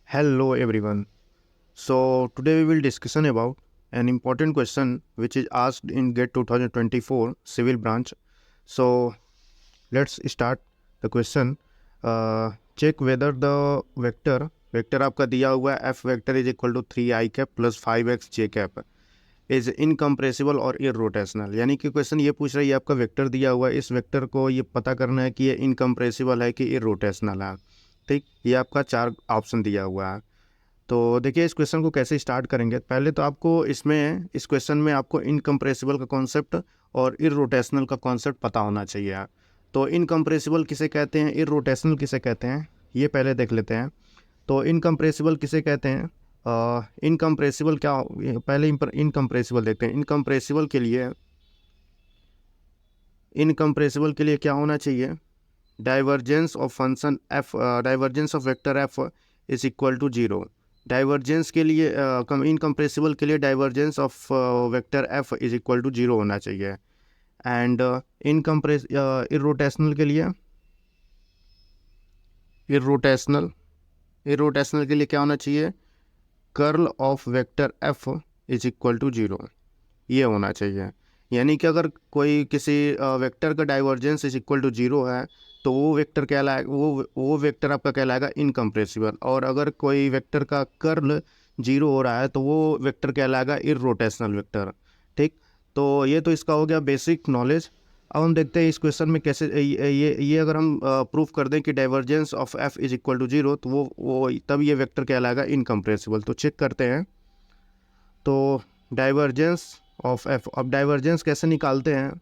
Hello everyone. So today we will discussion about an important question which is asked in GATE 2024 civil branch. So let's start the question. Check whether the vector आपका दिया हुआ है f vector is equal to 3 i cap plus 5x j cap is incompressible और irrotational. यानी कि question ये पूछ रहा है, ये आपका वेक्टर दिया हुआ है, इस वेक्टर को ये पता करना है कि ये इनकम्प्रेसिबल है कि इरोटेशनल है। ठीक, ये आपका चार ऑप्शन दिया हुआ है। तो देखिए इस क्वेश्चन को कैसे स्टार्ट करेंगे। पहले तो आपको इस क्वेश्चन में आपको इनकम्प्रेसिबल का कॉन्सेप्ट और इरोटेशनल का कॉन्सेप्ट पता होना चाहिए। तो इनकम्प्रेसिबल किसे कहते हैं, इरोटेशनल किसे कहते हैं, ये पहले देख लेते हैं। तो इनकम्प्रेसिबल किसे कहते हैं, इनकम्प्रेसिबल क्या, पहले इनकम्प्रेसिबल देखते हैं। इनकम्प्रेसिबल के लिए क्या होना चाहिए, divergence of function f, divergence of vector f is equal to zero. Divergence के लिए इनकम्प्रेसिबल के लिए divergence of vector f is equal to zero होना चाहिए। एंड इरोटेशनल के लिए इरोटेशनल के लिए क्या होना चाहिए, curl of vector f is equal to zero, ये होना चाहिए। यानी कि अगर कोई किसी वेक्टर का divergence is equal to zero है तो वो वेक्टर कहलाएगा, वो वेक्टर आपका कहलाएगा इनकम्प्रेसिबल। और अगर कोई वेक्टर का कर्ल जीरो हो रहा है तो वो वेक्टर कहलाएगा इररोटेशनल वेक्टर। ठीक, तो ये तो इसका हो गया बेसिक नॉलेज। अब हम देखते हैं इस क्वेश्चन में कैसे ये अगर हम प्रूफ कर दें कि divergence of f is equal to zero तो वो तब ये वेक्टर कहलाएगा इनकम्प्रेसिबल। तो चेक करते हैं। तो डाइवर्जेंस ऑफ एफ, अब डाइवर्जेंस कैसे निकालते हैं,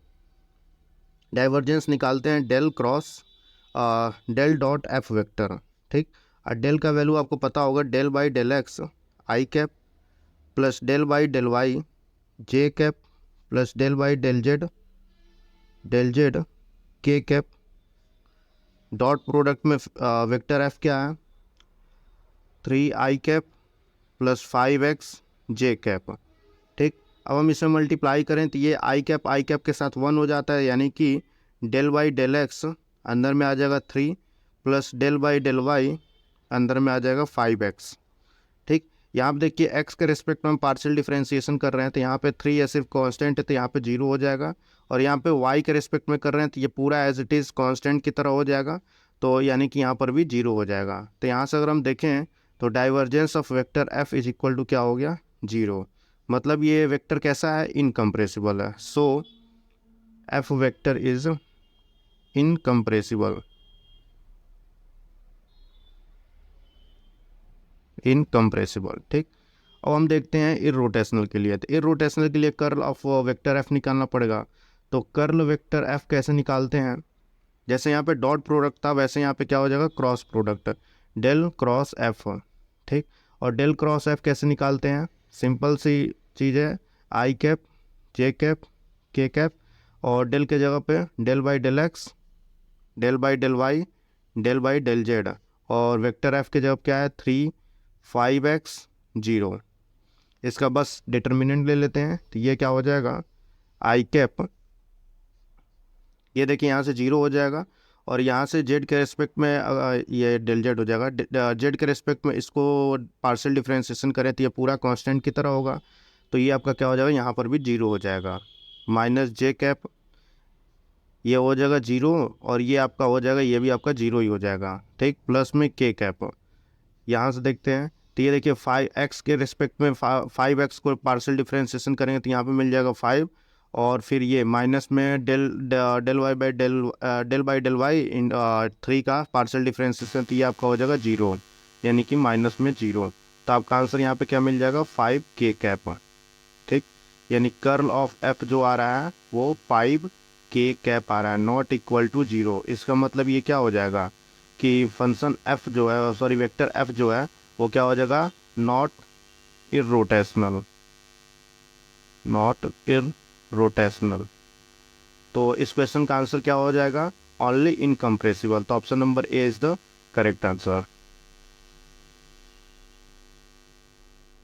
डाइवर्जेंस निकालते हैं del cross del dot f vector. ठीक, और डेल का वैल्यू आपको पता होगा, del by del x i cap plus del by del y j cap plus del by del z k cap. Dot product में vector f क्या है, 3 i cap plus 5x j cap. ठीक, अब हम इसे मल्टीप्लाई करें तो ये आई कैप के साथ 1 हो जाता है, यानी कि डेल बाई डेल एक्स अंदर में आ जाएगा 3 plus del by del y अंदर में आ जाएगा 5x। ठीक, यहाँ पे देखिए x के रिस्पेक्ट में हम पार्शियल डिफरेंशिएशन कर रहे हैं तो यहाँ पे 3 है, सिर्फ कांस्टेंट है तो यहाँ पे 0 हो जाएगा। और यहाँ पे y के रिस्पेक्ट में कर रहे हैं तो ये पूरा एज इट इज़ कांस्टेंट की तरह हो जाएगा, तो यानी कि यहाँ पर भी 0 हो जाएगा। तो यहाँ से अगर हम देखें तो divergence of vector f is equal to क्या हो गया, 0। मतलब ये वेक्टर कैसा है, इनकम्प्रेसिबल है। सो एफ वेक्टर इज इनकम्प्रेसिबल, ठीक। अब हम देखते हैं इररोटेशनल के लिए। तो इररोटेशनल के लिए कर्ल ऑफ वेक्टर एफ निकालना पड़ेगा। तो कर्ल वेक्टर एफ कैसे निकालते हैं, जैसे यहाँ पे डॉट प्रोडक्ट था वैसे यहाँ पे क्या हो जाएगा, cross product, del cross f. ठीक, और डेल क्रॉस एफ कैसे निकालते हैं, सिंपल सी चीज़ है, i cap j cap k cap और डेल के जगह पे del by del x del by del y del by del z, और वेक्टर एफ के जगह क्या है, 3 5x 0। इसका बस डिटर्मिनेंट ले लेते हैं तो ये क्या हो जाएगा, आई कैप, ये देखिए यहाँ से 0 हो जाएगा और यहाँ से जेड के रिस्पेक्ट में ये डेल जेड हो जाएगा। जेड के रिस्पेक्ट में इसको पार्शियल डिफरेंशिएशन करें तो ये पूरा कांस्टेंट की तरह होगा, तो ये आपका क्या हो जाएगा, यहाँ पर भी 0 हो जाएगा। माइनस जे कैप ये हो जाएगा 0 और ये आपका हो जाएगा, ये भी आपका 0 ही हो जाएगा। ठीक, प्लस में के कैप, यहाँ से देखते हैं तो ये देखिए 5x के रिस्पेक्ट में 5x को पार्शियल डिफरेंशिएशन करेंगे तो यहाँ पे मिल जाएगा 5, और फिर ये माइनस में del Y by del Y in 3 का पार्शियल डिफरेंशिएशन तो ये आपका हो जाएगा 0, यानी कि माइनस में 0। तो आपका आंसर यहाँ पे क्या मिल जाएगा, 5 के कैप। ठीक, यानी कर्ल ऑफ एफ जो आ रहा है वो 5 के कैप आ रहा है, नॉट इक्वल टू 0। इसका मतलब ये क्या हो जाएगा कि फंक्शन f जो है, सॉरी वेक्टर f जो है वो क्या हो जाएगा, नॉट इररोटेशनल, तो इस क्वेश्चन का आंसर क्या हो जाएगा, ओनली इनकम्प्रेसिबल। तो option number A is the correct answer.